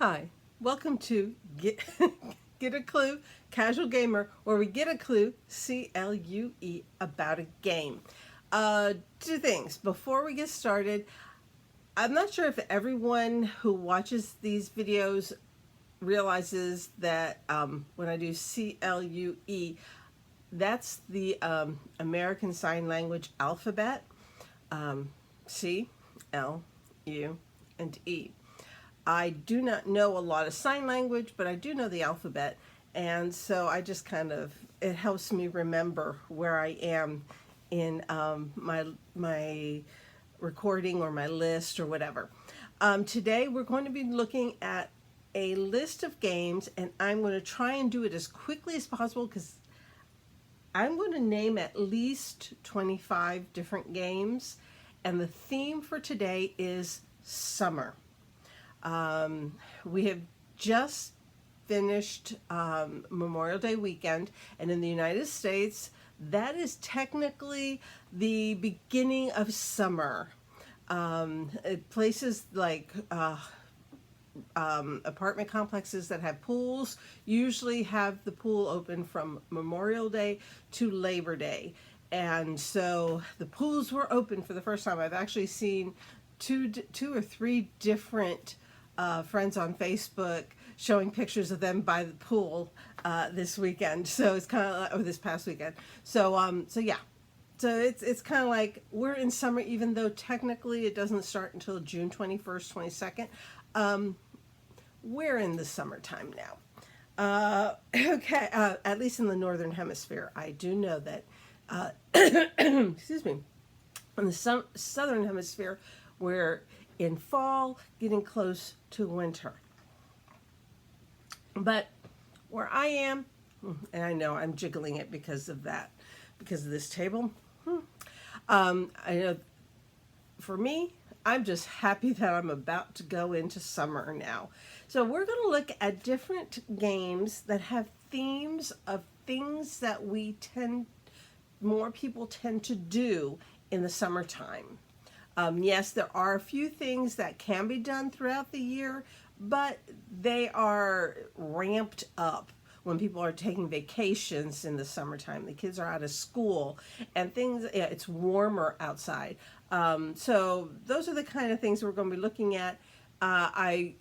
Hi, welcome to Get a Clue Casual Gamer, where we get a clue, CLUE, about a game. Two things. Before we get started, I'm not sure if everyone who watches these videos realizes that when I do CLUE, that's the American Sign Language alphabet. C, L, U, and E. I do not know a lot of sign language, but I do know the alphabet. And so I just it helps me remember where I am in my recording or my list or whatever. Today we're going to be looking at a list of games, and I'm going to try and do it as quickly as possible because I'm going to name at least 25 different games, and the theme for today is summer. We have just finished Memorial Day weekend, and in the United States, that is technically the beginning of summer. Places like apartment complexes that have pools usually have the pool open from Memorial Day to Labor Day. And so the pools were open for the first time. I've actually seen two or three different friends on Facebook showing pictures of them by the pool this weekend. So it's kind of like, or this past weekend. So yeah. So it's kind of like we're in summer, even though technically it doesn't start until June 21st, 22nd. We're in the summertime now. Okay, at least in the northern hemisphere. I do know that, excuse me, in the southern hemisphere, we're in fall, getting close to winter. But where I am, and I know I'm jiggling it because of that, because of this table. I know for me, I'm just happy that I'm about to go into summer now. So we're going to look at different games that have themes of things that more people tend to do in the summertime. Yes, there are a few things that can be done throughout the year, but they are ramped up when people are taking vacations in the summertime. The kids are out of school and things, yeah, it's warmer outside. So those are the kind of things we're going to be looking at.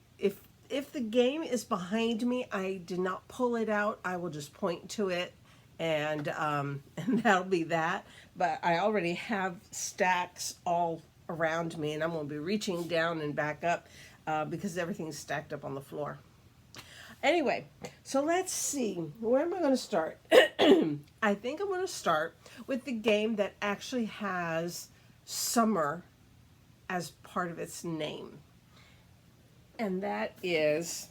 If the game is behind me, I did not pull it out. I will just point to it, and and that'll be that. But I already have stacks all around me, and I'm going to be reaching down and back up because everything's stacked up on the floor. Anyway, so let's see. Where am I going to start? I think I'm going to start with the game that actually has summer as part of its name. And that is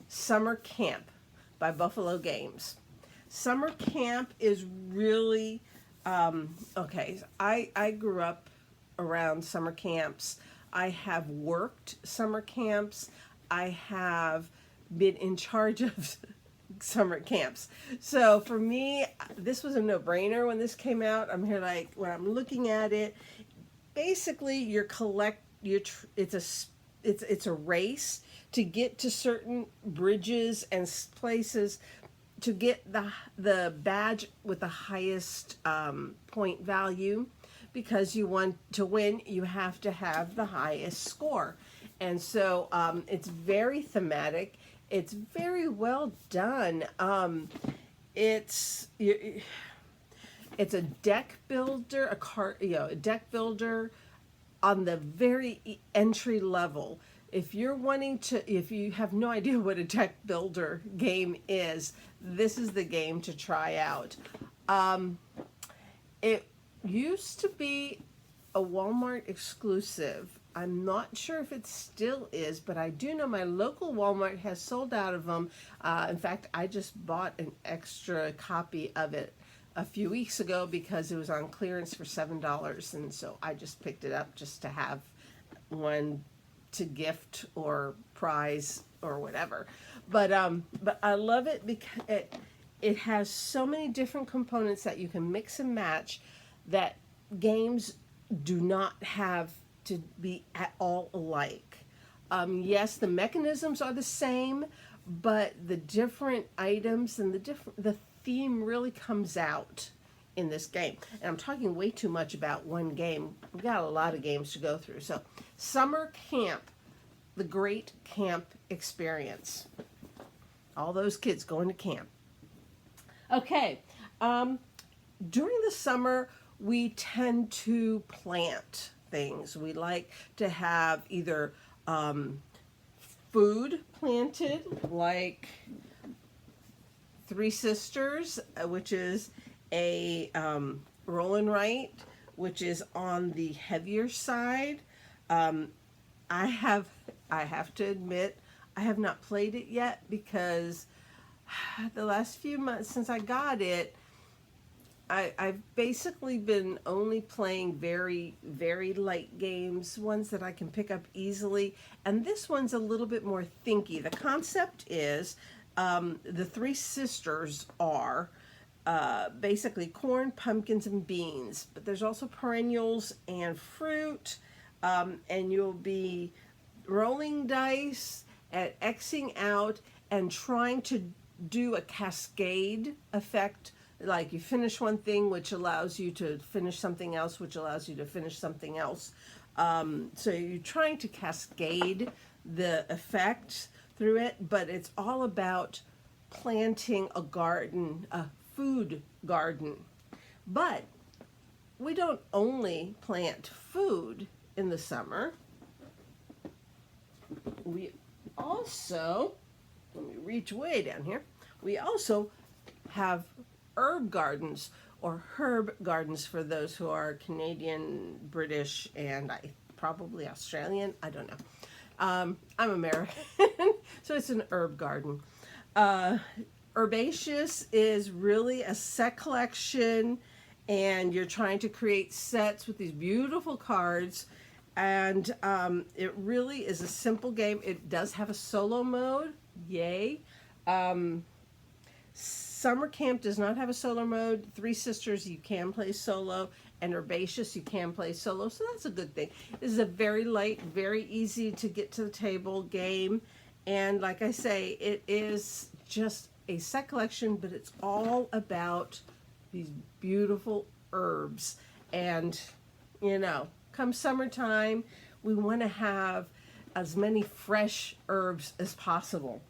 Summer Camp by Buffalo Games. Summer Camp is really, okay, I grew up around summer camps. I have worked summer camps. I have been in charge of summer camps. So for me, this was a no-brainer when this came out. I'm here like, when I'm looking at it, basically it's a race to get to certain bridges and places to get the badge with the highest point value, because you want to win, you have to have the highest score. And so it's very thematic. It's very well done. It's a deck builder, a deck builder on the very entry level. If you have no idea what a deck builder game is, this is the game to try out. It used to be a Walmart exclusive. I'm not sure if it still is, but I do know my local Walmart has sold out of them. In fact, I just bought an extra copy of it a few weeks ago because it was on clearance for $7, and so I just picked it up just to have one to gift or prize or whatever. But I love it because it has so many different components that you can mix and match that games do not have to be at all alike. Yes, the mechanisms are the same, but the different items and the theme really comes out in this game. And I'm talking way too much about one game. We've got a lot of games to go through. So, summer camp, the great camp experience. All those kids going to camp. Okay, during the summer, we tend to plant things. We like to have either food planted, like Three Sisters, which is a roll and write, which is on the heavier side. I have to admit, I have not played it yet because the last few months since I got it, I've basically been only playing very, very light games, ones that I can pick up easily. And this one's a little bit more thinky. The concept is the Three Sisters are basically corn, pumpkins, and beans. But there's also perennials and fruit. And you'll be rolling dice and Xing out and trying to do a cascade effect. Like you finish one thing, which allows you to finish something else, which allows you to finish something else. So you're trying to cascade the effect through it, but it's all about planting a garden, a food garden. But we don't only plant food in the summer. We also, let me reach way down here, we also have herb gardens, or herb gardens for those who are Canadian, British, and probably Australian. I don't know. I'm American, so it's an herb garden. Herbaceous is really a set collection, and you're trying to create sets with these beautiful cards. And it really is a simple game. It does have a solo mode. Yay. Summer Camp does not have a solo mode. Three Sisters, you can play solo. And Herbaceous, you can play solo. So that's a good thing. This is a very light, very easy to get to the table game. And like I say, it is just a set collection, but it's all about these beautiful herbs. And, you know, come summertime, we want to have as many fresh herbs as possible.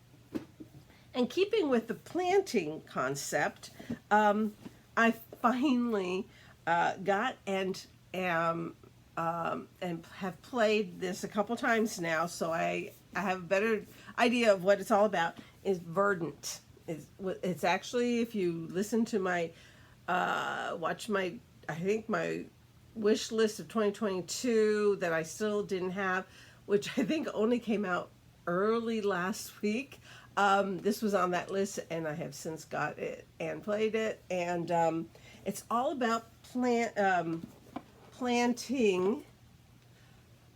And keeping with the planting concept, I finally got and have played this a couple times now, so I have a better idea of what it's all about. Is Verdant. It's actually, if you listen to my watch my, I think my wish list of 2022 that I still didn't have, which I think only came out early last week. This was on that list, and I have since got it and played it. And it's all about planting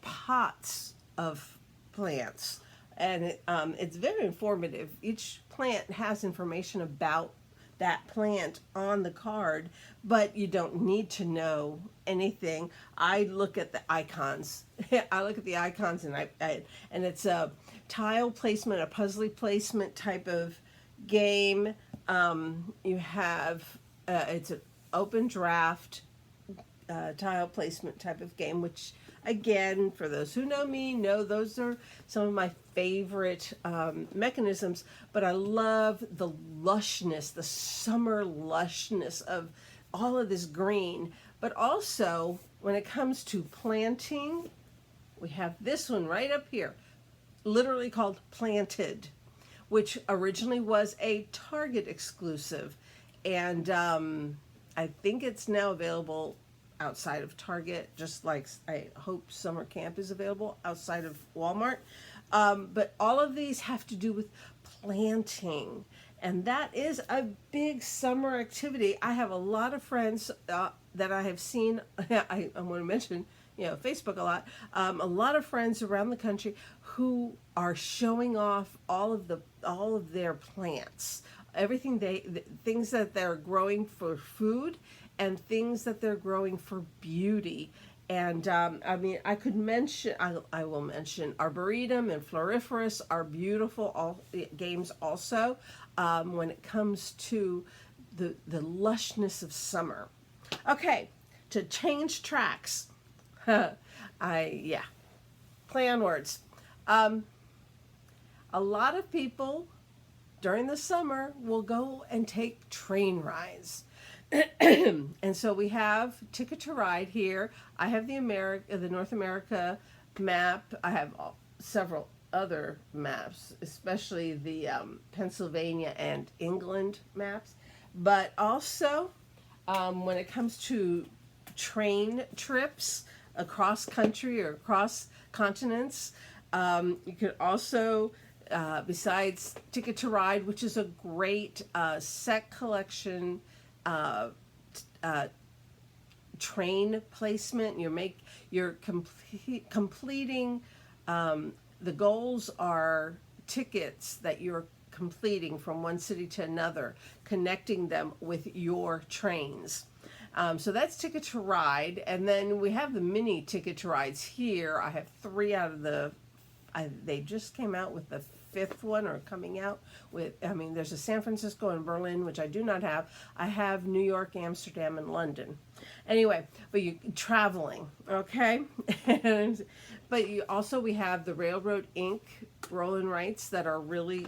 pots of plants, and it's very informative. Each plant has information about that plant on the card, but you don't need to know anything. I look at the icons. I look at the icons, and and it's a tile placement, a puzzle placement type of game. You have it's an open draft tile placement type of game, which again, for those who know me, know those are some of my favorite mechanisms. But I love the lushness, the summer lushness of all of this green. But also, when it comes to planting, we have this one right up here, literally called Planted, which originally was a Target exclusive. And I think it's now available outside of Target, just like I hope Summer Camp is available outside of Walmart. But all of these have to do with planting. And that is a big summer activity. I have a lot of friends that I have seen. I want to mention, Facebook a lot of friends around the country who are showing off all of their plants, everything things that they're growing for food and things that they're growing for beauty. And I mean, I could mention, I will mention Arboretum and Floriferous are beautiful games also when it comes to the lushness of summer. Okay, to change tracks. Yeah, play on words. Um, a lot of people during the summer will go and take train rides. And so we have Ticket to Ride here. I have the North America map. I have several other maps, especially the Pennsylvania and England maps. But also, when it comes to train trips across country or across continents, you could also, besides Ticket to Ride, which is a great set collection uh, uh, train placement. You're completing. The goals are tickets that you're completing from one city to another, connecting them with your trains. So that's Ticket to Ride, and then we have the mini Ticket to Rides here. I have three out of they just came out with the fifth one, or coming out with, I mean, there's a San Francisco and Berlin, which I do not have. I have New York, Amsterdam, and London. Anyway, but you traveling, okay? But we have the Railroad Inc. roll and rights that are really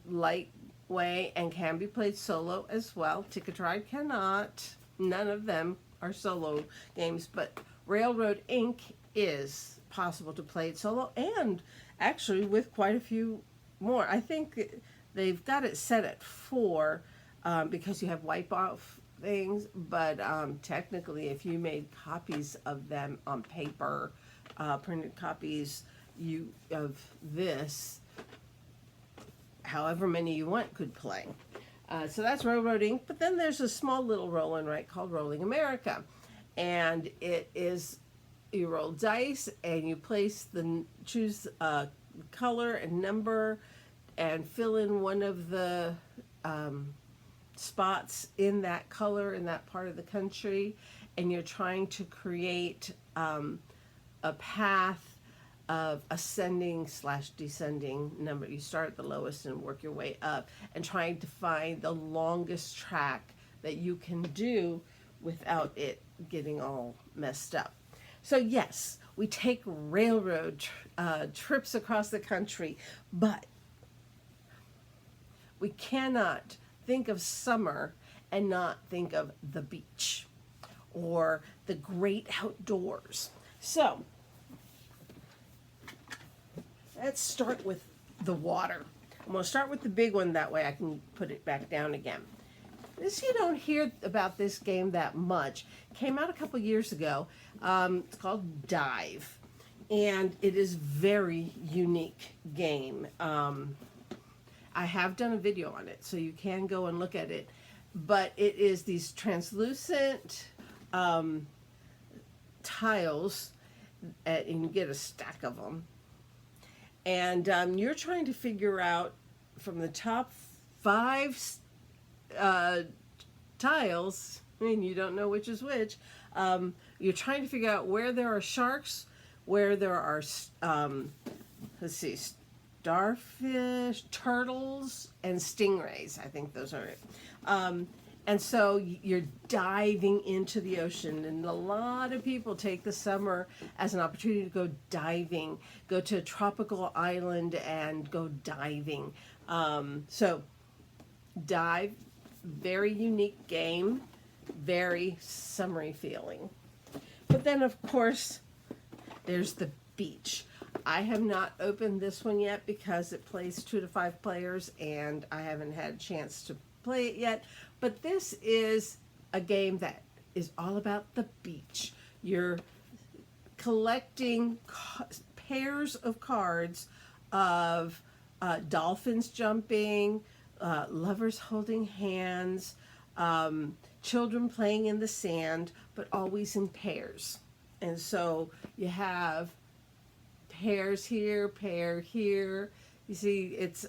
lightweight and can be played solo as well. Ticket to Ride cannot. None of them are solo games, but Railroad Inc. is possible to play it solo, and actually with quite a few more. I think they've got it set at 4 because you have wipe off things, but technically if you made copies of them on paper, printed copies of this, however many you want could play. So that's Railroad Inc. But then there's a small little roll and write called Rolling America, and it is, you roll dice and you choose a color and number and fill in one of the spots in that color in that part of the country, and you're trying to create a path of ascending/descending number. You start at the lowest and work your way up, and trying to find the longest track that you can do without it getting all messed up. So yes, we take railroad trips across the country, but we cannot think of summer and not think of the beach or the great outdoors. So let's start with the water. I'm going to start with the big one, that way I can put it back down again. You don't hear about this game that much. Came out a couple years ago. It's called Dive, and it is very unique game. I have done a video on it, so you can go and look at it. But it is these translucent tiles, and you get a stack of them. And you're trying to figure out from the top 5 tiles, I mean, you don't know which is which. You're trying to figure out where there are sharks, where there are, let's see, starfish, turtles, and stingrays. I think those are it. And so you're diving into the ocean, and a lot of people take the summer as an opportunity to go diving, go to a tropical island and go diving. So Dive, very unique game, very summery feeling. But then, of course, there's the beach. I have not opened this one yet because it plays 2 to 5 players, and I haven't had a chance to play it yet. But this is a game that is all about the beach. You're collecting pairs of cards of dolphins jumping, lovers holding hands, children playing in the sand, but always in pairs. And so you have pairs here, pair here. You see, it's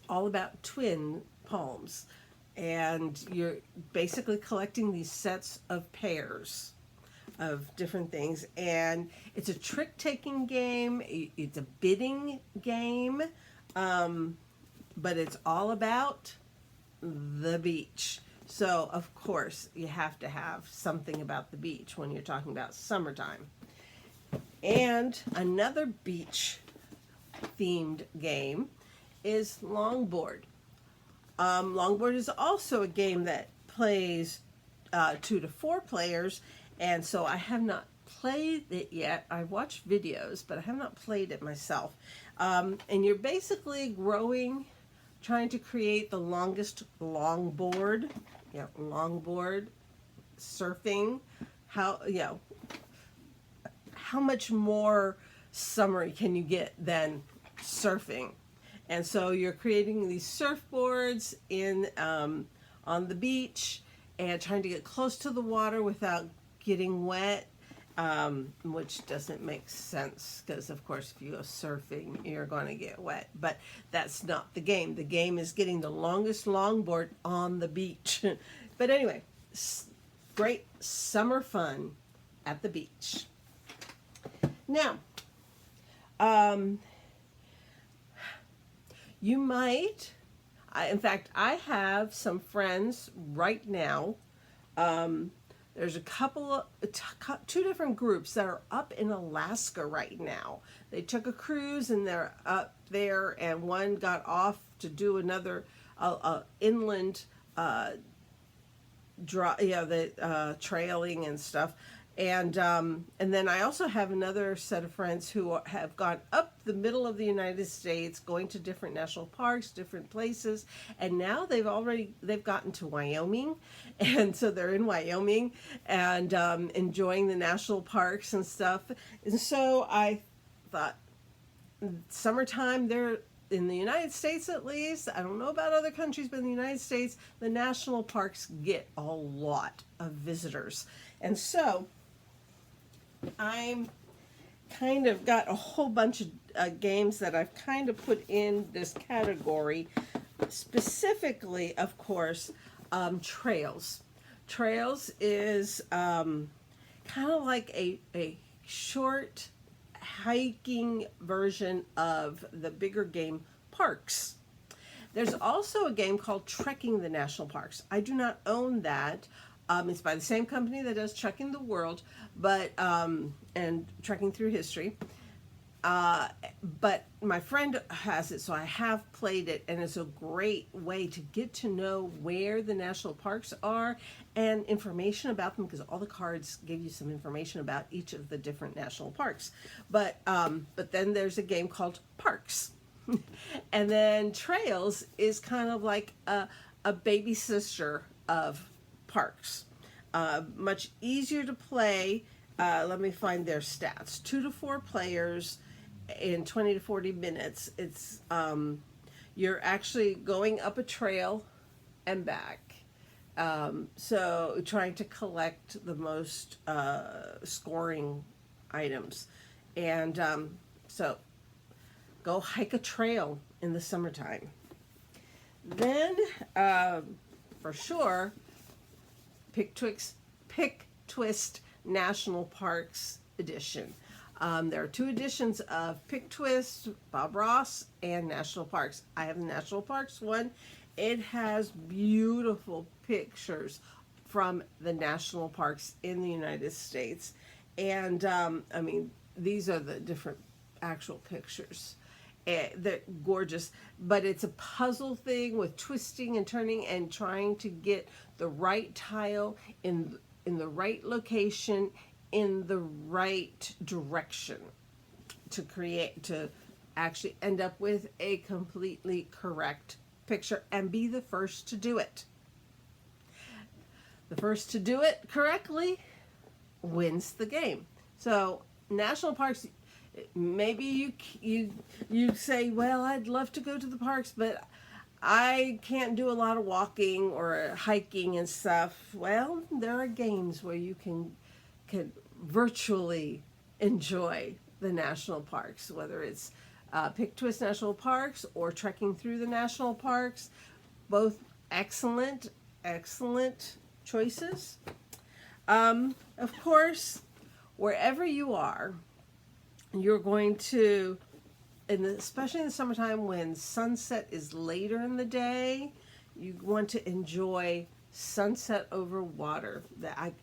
all about twin palms. and you're basically collecting these sets of pairs of different things, and it's a trick-taking game. It's a bidding game, but it's all about the beach. So of course you have to have something about the beach when you're talking about summertime. And another beach themed game is longboard. Longboard is also a game that plays 2 to 4 players, and so I have not played it yet. I watched videos, but I have not played it myself. And you're basically trying to create the longest longboard. Yeah, longboard, surfing. How much more summery can you get than surfing? And so you're creating these surfboards on the beach and trying to get close to the water without getting wet, which doesn't make sense because, of course, if you go surfing, you're going to get wet. But that's not the game. The game is getting the longest longboard on the beach. But anyway, great summer fun at the beach. Now, you might, in fact, I have some friends right now. There's a two different groups that are up in Alaska right now. They took a cruise and they're up there, and one got off to do another inland trailing and stuff. And then I also have another set of friends who have gone up the middle of the United States, going to different national parks, different places, and now they've gotten to Wyoming, and so they're in Wyoming and enjoying the national parks and stuff. And so I thought, summertime, they're in the United States at least. I don't know about other countries, but in the United States, the national parks get a lot of visitors, and so I'm kind of got a whole bunch of games that I've kind of put in this category. Specifically, of course, trails. Trails is kind of like a short hiking version of the bigger game Parks. There's also a game called Trekking the National Parks. I do not own that. It's by the same company that does Trekking the World, but and Trekking Through History. But my friend has it, so I have played it, and it's a great way to get to know where the national parks are and information about them, because all the cards give you some information about each of the different national parks. But then there's a game called Parks. And then Trails is kind of like a baby sister of Parks. Much easier to play. Let me find their stats. 2 to 4 players in 20 to 40 minutes. It's you're actually going up a trail and back. So trying to collect the most scoring items. And so go hike a trail in the summertime. Then, for sure, Pick Twist National Parks edition. There are 2 editions of Pick Twist, Bob Ross, and National Parks. I have the National Parks one. It has beautiful pictures from the national parks in the United States. And, I mean, these are the different actual pictures. They're gorgeous, but it's a puzzle thing with twisting and turning and trying to get the right tile in the right location, in the right direction to actually end up with a completely correct picture and be the first to do it. The first to do it correctly wins the game. So national parks, maybe you say, well, I'd love to go to the parks, but I can't do a lot of walking or hiking and stuff. Well, there are games where you can virtually enjoy the national parks, whether it's Pick Twist National Parks or Trekking Through the National Parks. Both excellent, excellent choices. Of course, wherever you are, you're going to, especially in the summertime when sunset is later in the day, you want to enjoy sunset over water.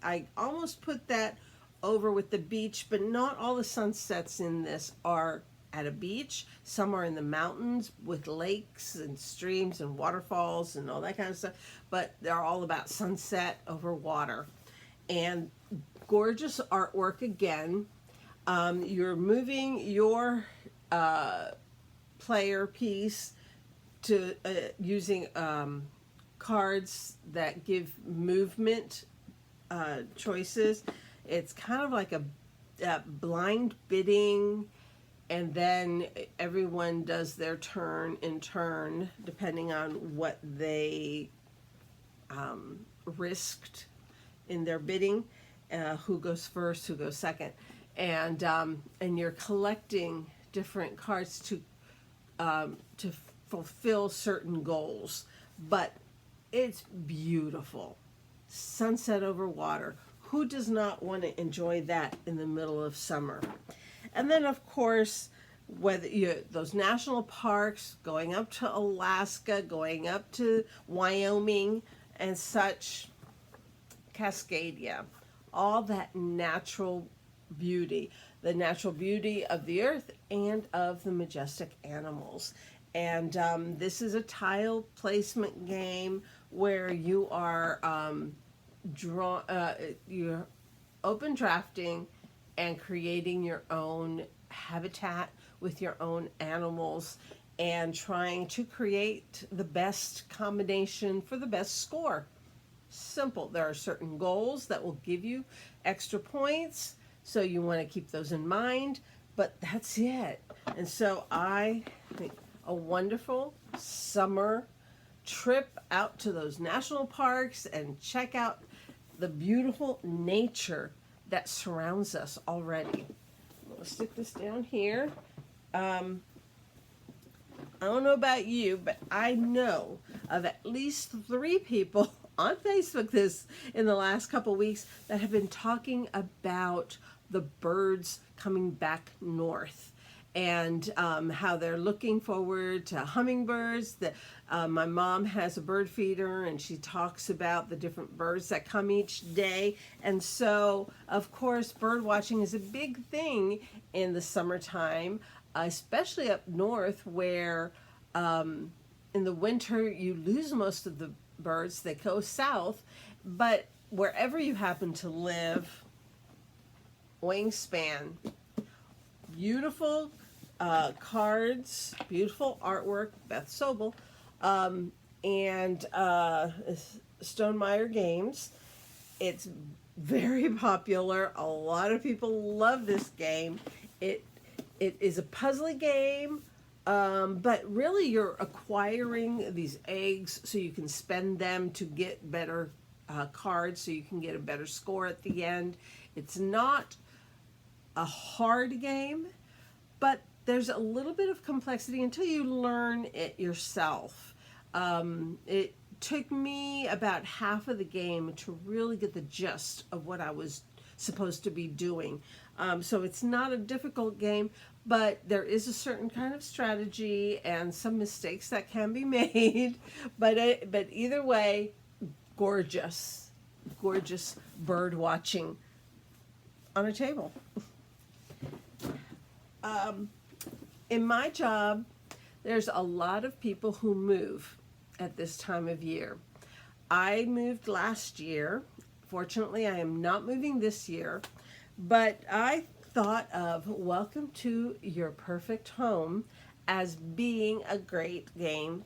I almost put that over with the beach, but not all the sunsets in this are at a beach. Some are in the mountains with lakes and streams and waterfalls and all that kind of stuff, but they're all about sunset over water. And gorgeous artwork again. You're moving your player piece to using cards that give movement choices. It's kind of like a blind bidding, and then everyone does their turn in turn depending on what they risked in their bidding, who goes first, who goes second, and you're collecting different cards to fulfill certain goals. But it's beautiful, sunset over water. Who does not want to enjoy that in the middle of summer? And then, of course, whether you those national parks, going up to Alaska, going up to Wyoming and such, Cascadia, all that natural beauty, the natural beauty of the earth and of the majestic animals. And this is a tile placement game where you are you're open drafting and creating your own habitat with your own animals and trying to create the best combination for the best score. Simple. There are certain goals that will give you extra points, so you want to keep those in mind, but that's it. And so I think a wonderful summer trip out to those national parks and check out the beautiful nature that surrounds us already. We'll stick this down here. I don't know about you, but I know of at least 3 people on Facebook in the last couple weeks that have been talking about the birds coming back north, and how they're looking forward to hummingbirds. That my mom has a bird feeder, and she talks about the different birds that come each day. And so, of course, bird watching is a big thing in the summertime, especially up north, where in the winter you lose most of the birds. They go south, but wherever you happen to live, Wingspan, beautiful cards, beautiful artwork, Beth Sobel, and Stonemaier Games. It's very popular. A lot of people love this game. It is a puzzly game, but really you're acquiring these eggs so you can spend them to get better cards, so you can get a better score at the end. It's not a hard game, but there's a little bit of complexity until you learn it yourself. It took me about half of the game to really get the gist of what I was supposed to be doing. So it's not a difficult game, but there is a certain kind of strategy and some mistakes that can be made. But either way, gorgeous, gorgeous bird watching on a table. In my job, there's a lot of people who move at this time of year. I moved last year. Fortunately, I am not moving this year, but I thought of Welcome to Your Perfect Home as being a great game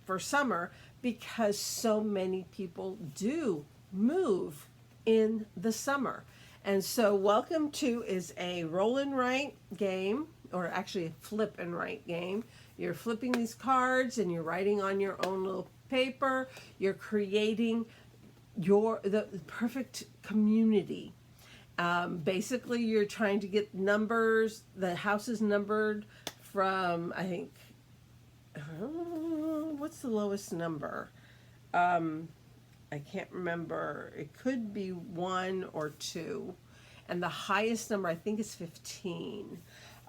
for summer because so many people do move in the summer. And so Welcome to is a roll and write game, or actually a flip and write game. You're flipping these cards and you're writing on your own little paper. You're creating the perfect community. Basically, you're trying to get numbers. The house is numbered from, I think, what's the lowest number? I can't remember. It could be 1 or 2, and the highest number I think is 15.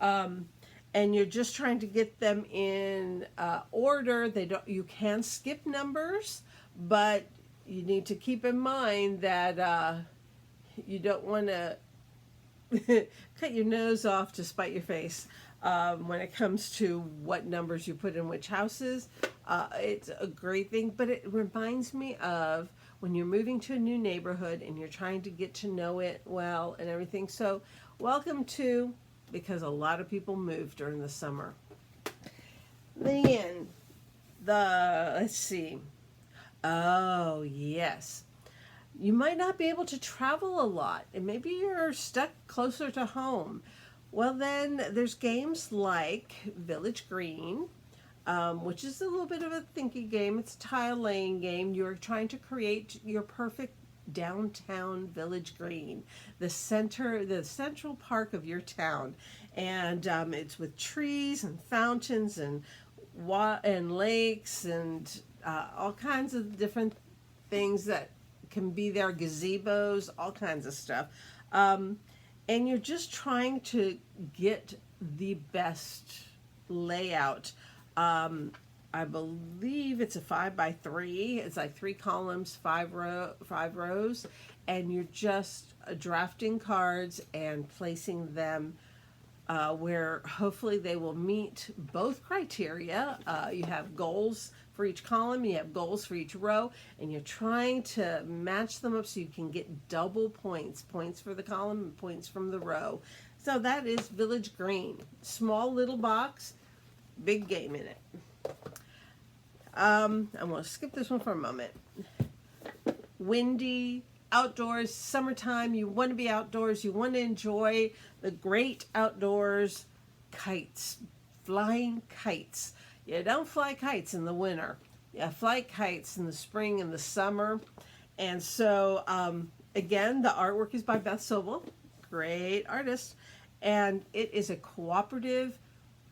Um, and you're just trying to get them in order. They don't. You can skip numbers, but you need to keep in mind that you don't want to cut your nose off to spite your face when it comes to what numbers you put in which houses. It's a great thing, but it reminds me of when you're moving to a new neighborhood and you're trying to get to know it well and everything. So, welcome to, because a lot of people move during the summer. Then, let's see. Oh, yes. You might not be able to travel a lot, and maybe you're stuck closer to home. Well, then there's games like Village Green, which is a little bit of a thinky game. It's a tile laying game. You're trying to create your perfect downtown Village Green, the central park of your town, and it's with trees and fountains and lakes and all kinds of different things that can be there, gazebos, all kinds of stuff. And you're just trying to get the best layout. I believe it's a 5x3. It's like 3 columns, 5 rows, and you're just drafting cards and placing them where hopefully they will meet both criteria. You have goals for each column, you have goals for each row, and you're trying to match them up so you can get double points for the column and points from the row. So that is Village Green. Small little box, big game in it. I'm going to skip this one for a moment. Windy, outdoors, summertime, you want to be outdoors, you want to enjoy the great outdoors. Kites, flying kites. You don't fly kites in the winter. You fly kites in the spring and the summer. And so, again, the artwork is by Beth Sobel, great artist. And it is a cooperative,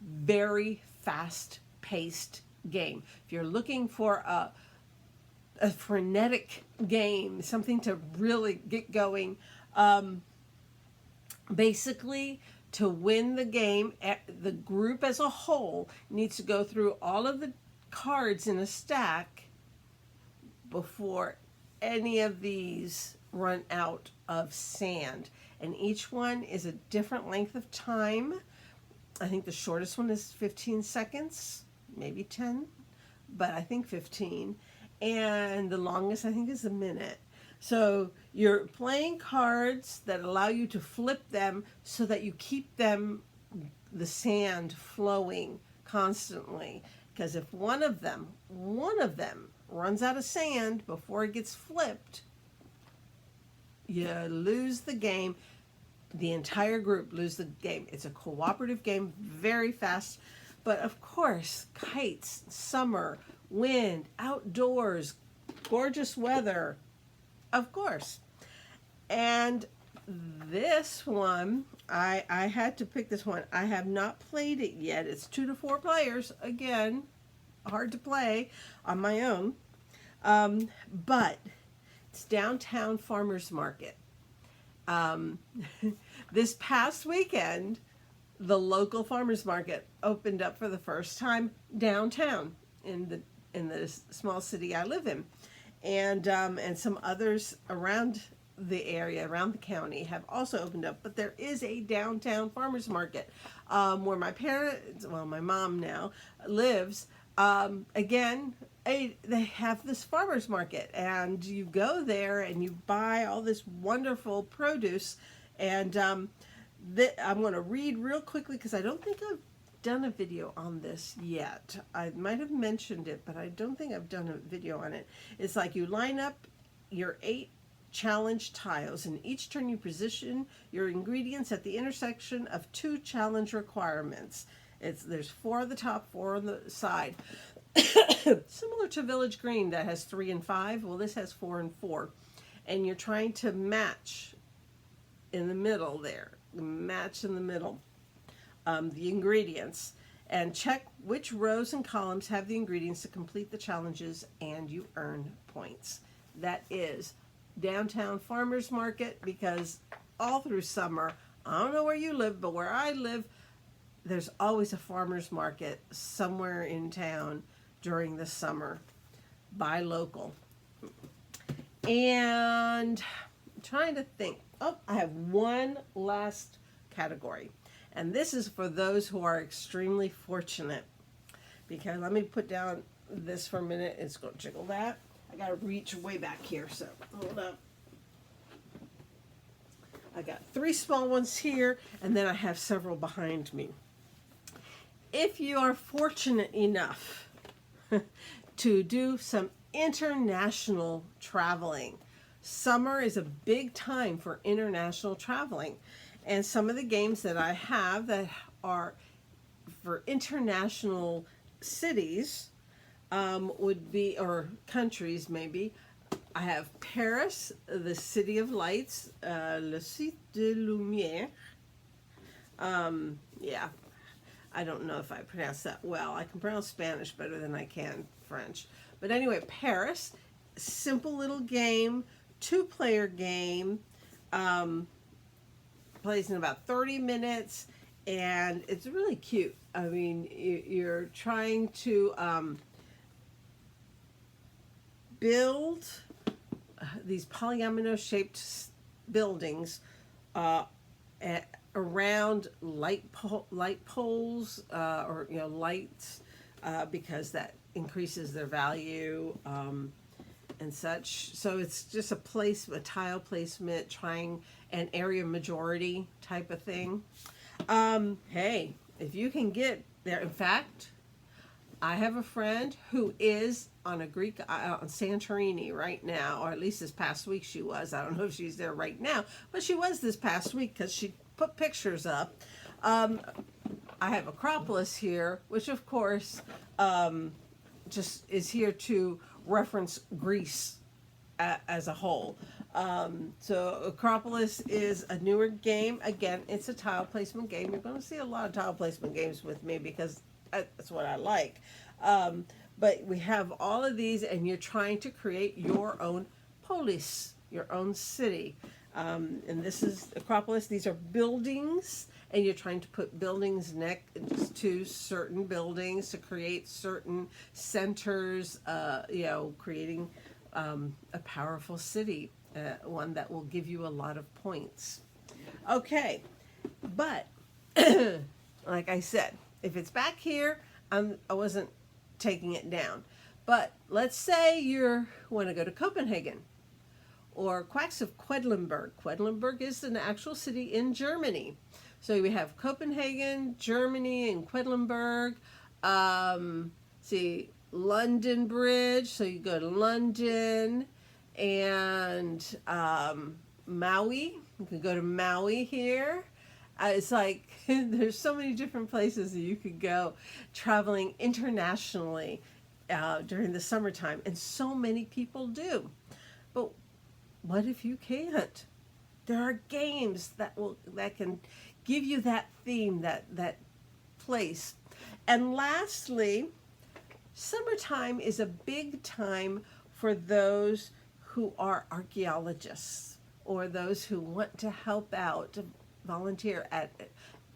very fast-paced game. If you're looking for a frenetic game, something to really get going, basically, to win the game, the group as a whole needs to go through all of the cards in a stack before any of these run out of sand. And each one is a different length of time. I think the shortest one is 15 seconds, maybe 10, but I think 15. And the longest, I think, is a minute. So you're playing cards that allow you to flip them so that you keep them, the sand flowing constantly. Because if one of them runs out of sand before it gets flipped, you lose the game. The entire group lose the game. It's a cooperative game, very fast. But of course, kites, summer, wind, outdoors, gorgeous weather. Of course. And this one, I had to pick this one. I have not played it yet. It's 2 to 4 players. Again, hard to play on my own. But it's Downtown Farmers Market. This past weekend, the local farmers market opened up for the first time downtown in the small city I live in. And some others around the area, around the county, have also opened up. But there is a downtown farmers market where my parents, well, my mom now lives. Again, they have this farmers market, and you go there and you buy all this wonderful produce. And I'm going to read real quickly because I don't think I've done a video on this yet. I might have mentioned it, but I don't think I've done a video on it. It's like you line up your 8 challenge tiles, and each turn you position your ingredients at the intersection of 2 challenge requirements. There's 4 at the top, 4 on the side. Similar to Village Green that has 3 and 5. Well, this has 4 and 4. And you're trying to match in the middle there. Match in the middle. The ingredients. and check which rows and columns have the ingredients to complete the challenges, and you earn points. That is Downtown Farmers Market, because all through summer, I don't know where you live, but where I live, there's always a farmers market somewhere in town during the summer. Buy local. And I'm trying to think. Oh, I have one last category. And this is for those who are extremely fortunate. Because let me put down this for a minute. It's going to jiggle that. I got to reach way back here, so hold up. I got 3 small ones here, and then I have several behind me. If you are fortunate enough to do some international traveling, summer is a big time for international traveling. And some of the games that I have that are for international cities would be, or countries maybe. I have Paris, the City of Lights, Le Site de Lumière. Yeah, I don't know if I pronounce that well. I can pronounce Spanish better than I can French. But anyway, Paris, simple little game, 2-player game, plays in about 30 minutes, and it's really cute. I mean, you're trying to build these polyomino-shaped buildings around light poles or lights, because that increases their value and such. So it's just a tile placement, trying an area majority type of thing. Hey, if you can get there. In fact, I have a friend who is on a Greek on Santorini right now, or at least this past week she was. I don't know if she's there right now, but she was this past week because she put pictures up. I have Acropolis here, which of course just is here to reference Greece as a whole. So Acropolis is a newer game. Again, it's a tile placement game. You're going to see a lot of tile placement games with me because that's what I like. But we have all of these, and you're trying to create your own polis, your own city. And this is Acropolis. These are buildings, and you're trying to put buildings next to certain buildings to create certain centers, creating a powerful city, one that will give you a lot of points. Okay, but like I said, if it's back here, I wasn't taking it down. But let's say you want to go to Copenhagen or Quacks of Quedlinburg. Quedlinburg is an actual city in Germany. So we have Copenhagen, Germany, and Quedlinburg. London Bridge. So you go to London, and Maui. You can go to Maui here. It's like there's so many different places that you could go traveling internationally during the summertime, and so many people do. But what if you can't? There are games that can give you that theme, that place. And lastly, summertime is a big time for those who are archaeologists or those who want to help out, to volunteer at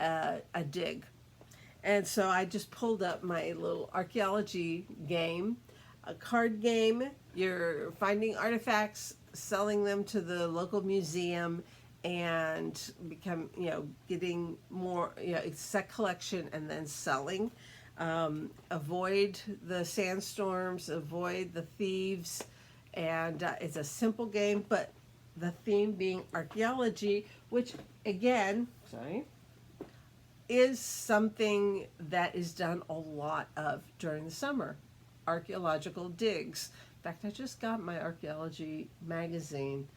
a dig. And so I just pulled up my little archaeology game, a card game. You're finding artifacts, selling them to the local museum, and getting more, set collection and then selling. Avoid the sandstorms, avoid the thieves, and it's a simple game, but the theme being archaeology, which again, is something that is done a lot of during the summer. Archaeological digs. In fact, I just got my archaeology magazine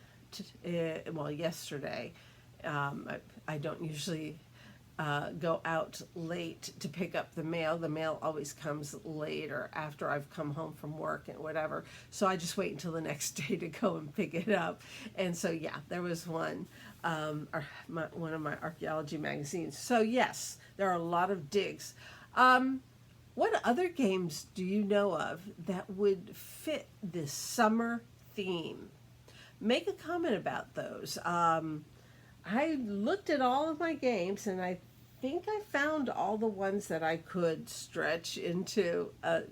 yesterday. I don't usually go out late to pick up the mail. The mail always comes later after I've come home from work and whatever. So I just wait until the next day to go and pick it up. And so, yeah, there was one of my archaeology magazines. So yes, there are a lot of digs. What other games do you know of that would fit this summer theme? Make a comment about those. I looked at all of my games and I think I found all the ones that I could stretch into a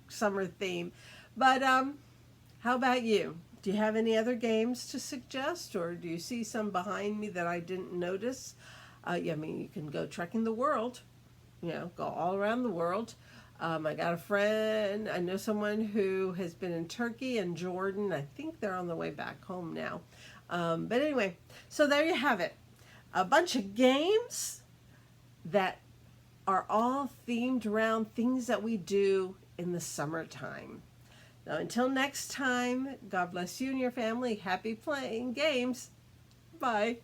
summer theme. But how about you? Do you have any other games to suggest, or do you see some behind me that I didn't notice? Yeah, I mean, you can go trekking the world, go all around the world. I got a friend, I know someone who has been in Turkey and Jordan. I think they're on the way back home now. But anyway, so there you have it. A bunch of games that are all themed around things that we do in the summertime. Now, until next time, God bless you and your family. Happy playing games. Bye.